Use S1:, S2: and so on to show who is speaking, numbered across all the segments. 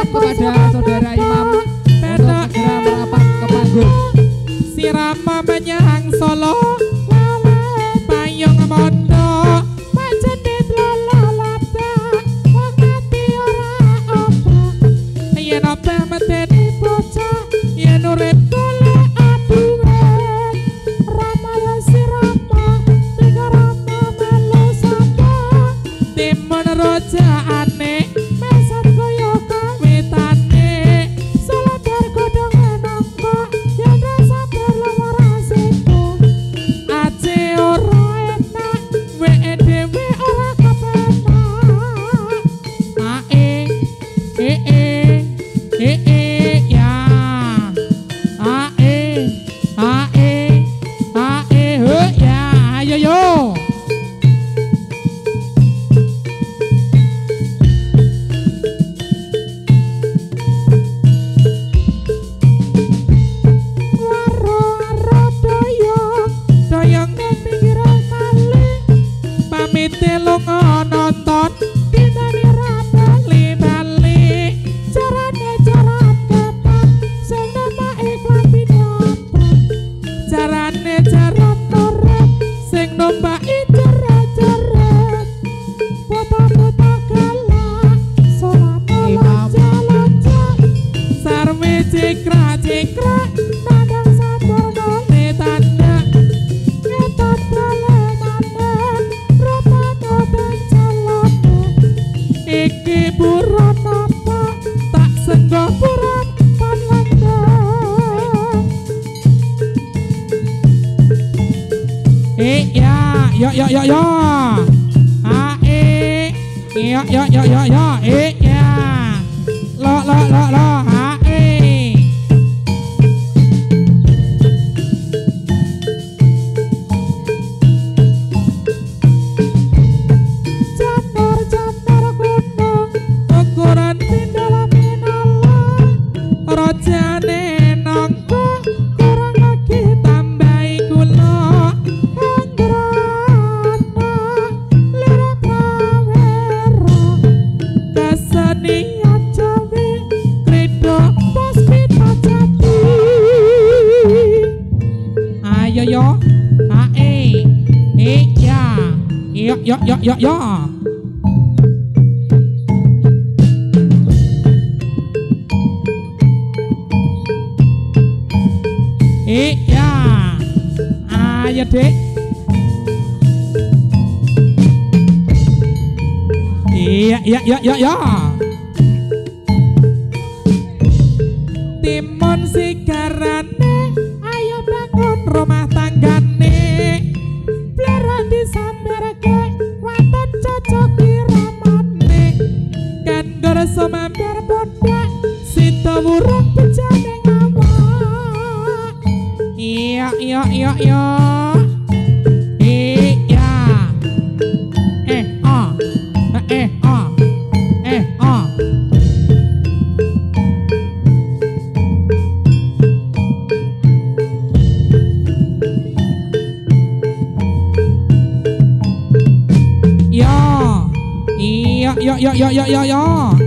S1: kepada saudara imam untuk segera merapat ke panggung.
S2: Sirama menyang Solo payung mondo pajenit lalaba wong ati ora apa yen apa meteni bocah yen urip golek aduwe Rama ya sirama tiga Rama melu sapa timun rojaane mesan kaya kawitane saladar godhong enangka yen rasa berlawar asiko ace ora enak weke dhewe ora kepenak ya ho ya ayo yo doyong ning pinggir kali pamite lunga nonton dinane ra bali-bali carane jaran ketan sing nomake klambi dapat carane jaran torep sing nombake jeret-jeret foto-foto galak solane lonca-lonca sarwe cikrak-cikrak nandang sampurna tanda ngetot balenane rupane benjalane iki buron apa tak senggo buron panlandang ya yo ya lo janur gunung ukuran pindala minala rojane nangka kurang lagi tambahi gula anggrana lira prawera kesenian Jawi kredo puspita jati ayo yo yo ya ayo dek iya timun sigarane ayo bangun rumah tanggane bleran disamberke waton cocok iramane kan gorso mampir bodak sita wurung bejane ngawak iya yo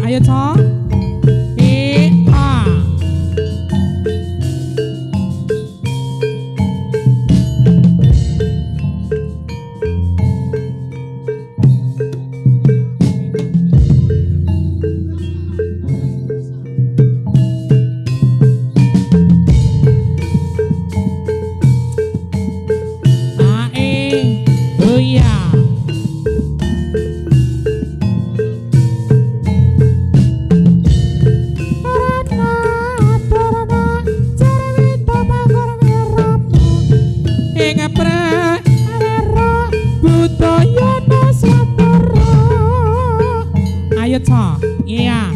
S2: ayo toh ayo toh iya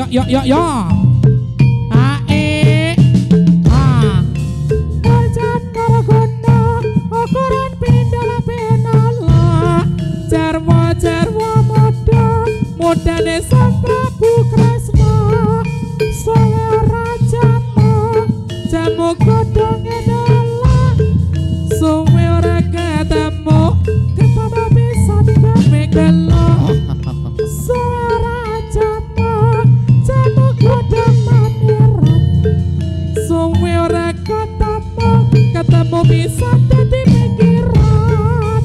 S2: yo. Ae. Ah.
S1: Pajan margono ukuran pindhal penala
S2: Jarwo mudane
S1: Sang Prabu Kresna sowe rajamu
S2: jamu
S1: godhonge dalah
S2: suwe ora ketemu
S1: ketemu bisa
S2: megelo
S1: sowe rajamu jamu godhong manirat
S2: suwe ora
S1: ketemu bisa dadi pikiran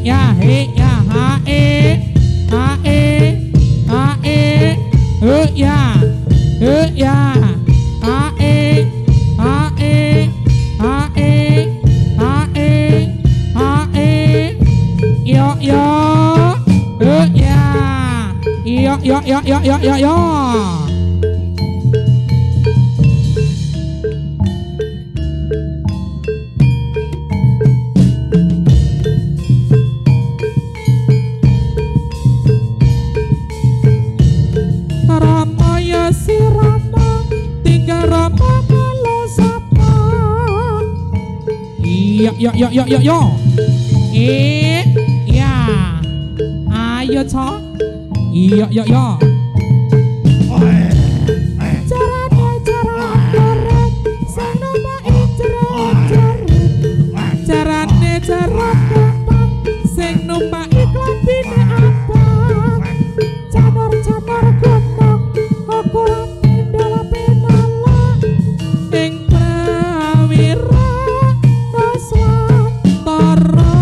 S2: ya ha e ya yo.
S1: Rama ya si Rama tinggal Rama kalau sapa
S2: Yo. Ya. Ayo, Cok. Yo.
S1: carane jarak gampang
S2: Sing numpak
S1: iklan bini abang canor-canor gunung ukuran pindhal penala
S2: ing prawira
S1: Nuswantara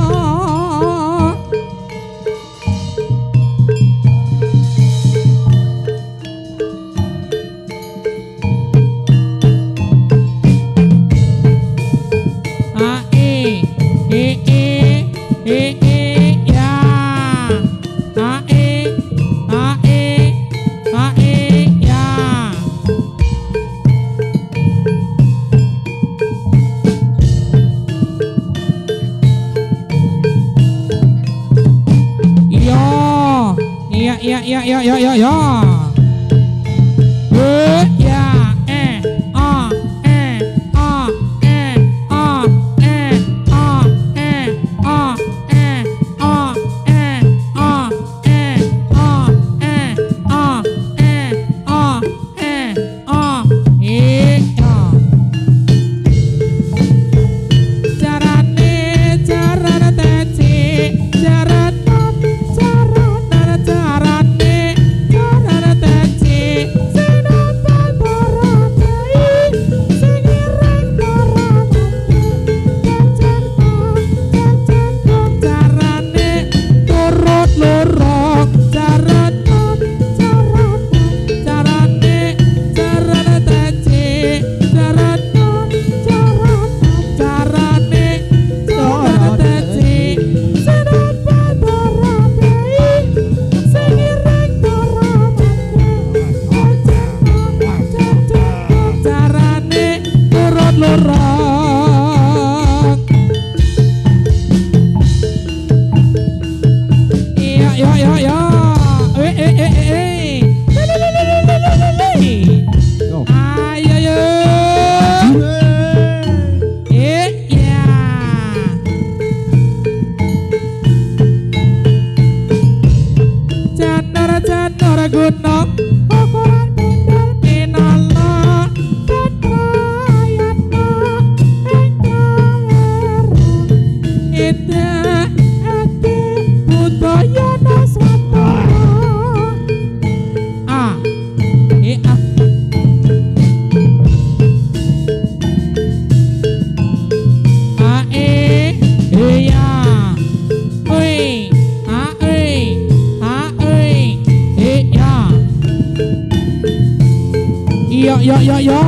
S2: Yo. Yo.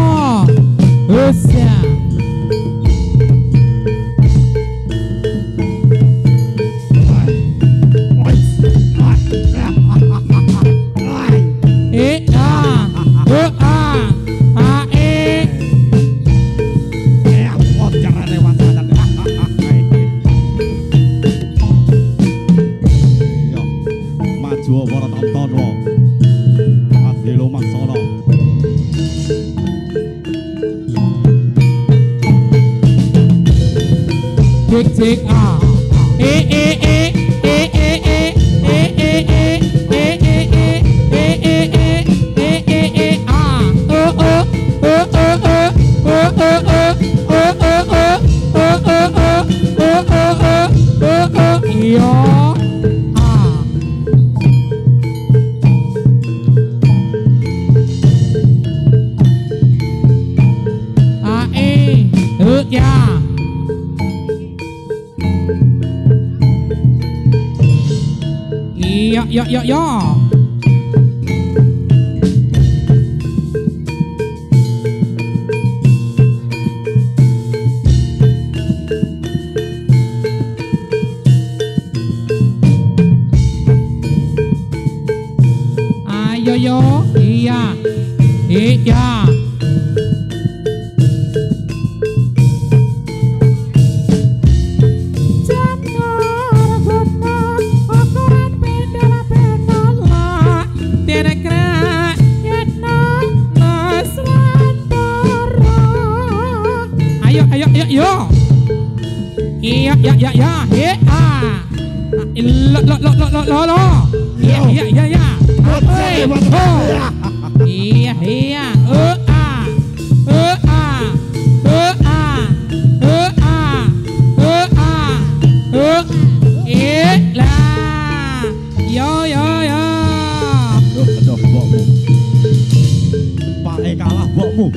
S2: Usya.
S3: Maju
S2: cik cik ah iya ya iya ya ya ya ayo yo iya iya yo iya ya ya ya he ah lo iya iya iya ya iya iya lah yo yo yo
S3: aduh bokmu Pak kalah bokmu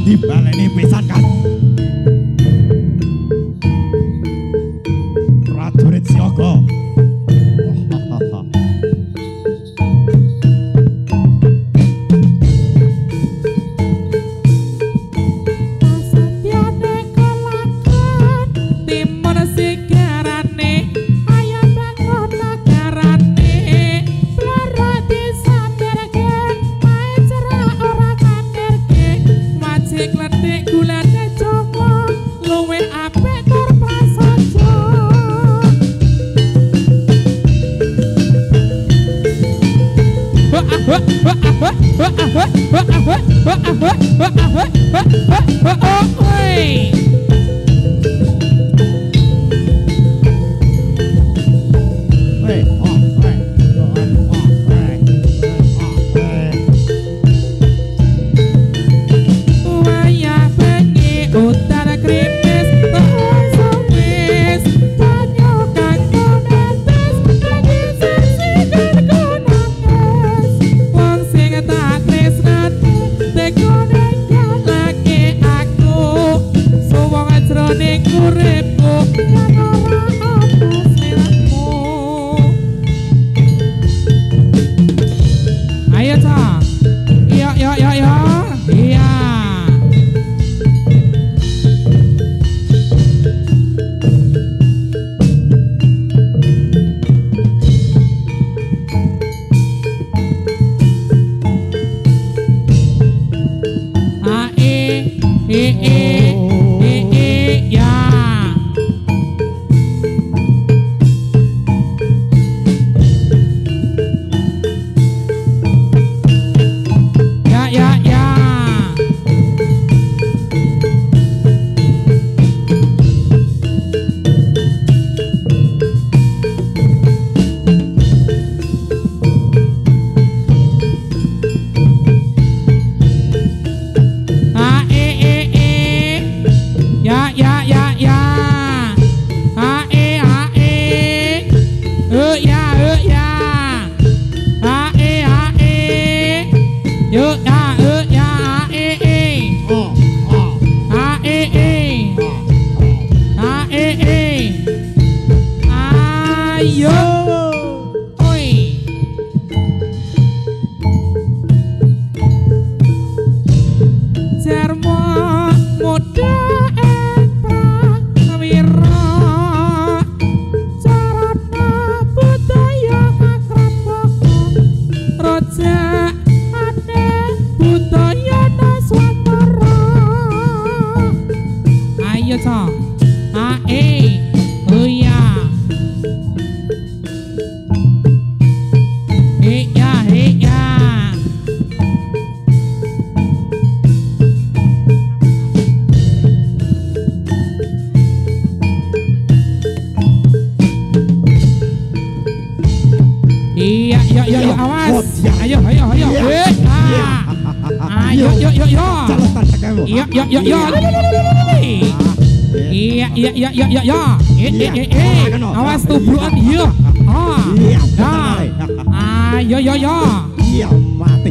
S3: dibaleni pisan kan prajurit siaga
S2: Ayo, oi. Iya, yo, awas. Ayo. Ayo, yo.
S3: Jalotan tegamu.
S2: Iya. Awas tubruan iya. Ayo.
S3: Iya, mati.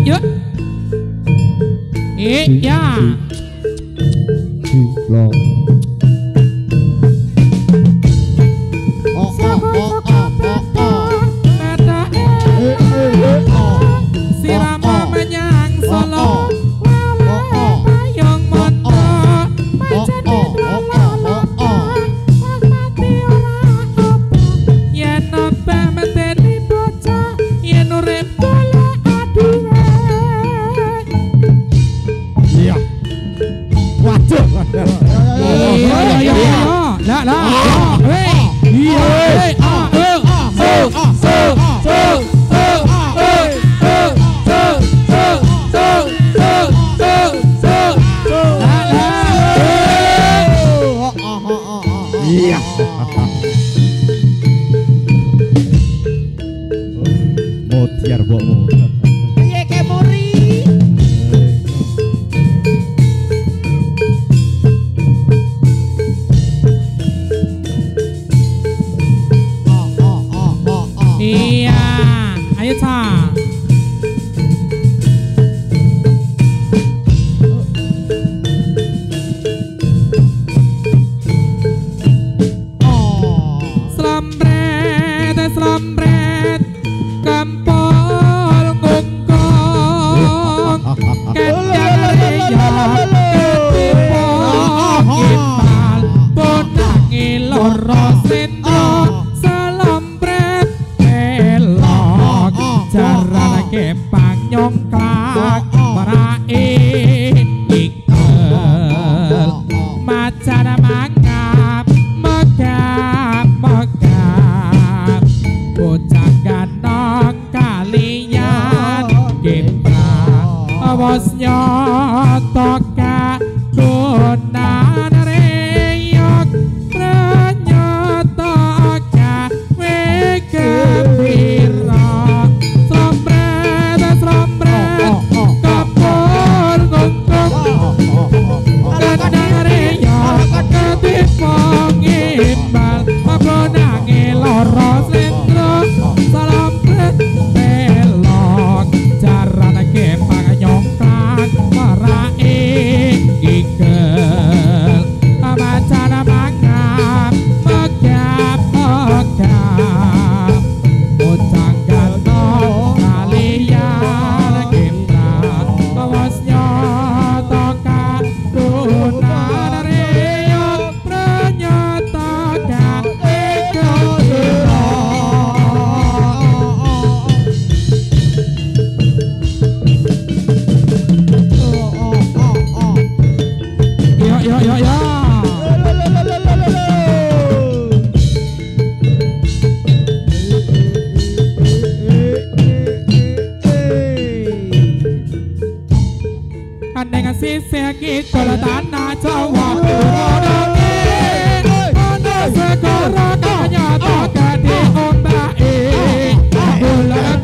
S2: Yuk. Iya.
S3: Lo.
S2: Sirama menyang Solo. Payung moto. Yen apa meteni bocah, yen urip golek aduwe.
S3: Iya. Waduh.
S2: Iya. Lah.
S3: Iya. Motiar bokmu.
S1: Piye ke muri?
S2: Iya, ayo Ca. Slambret, kampol ngungkung, kendang reya, ketipong gimbal, bonangi loro sendro, slambret elok, jaran kepang nyongklak, merai ikel, macan mangap, megap, bocah ganteng kalian kiprah awas nyotoka donan reyok renyotoka wegepira slompret kapur ngungkung wis nyatakan Gunaryo pranyotakan eka sira ya dengan sisih kidul tanah Jawa Purworejo ana segara kanyata gede ombake bulan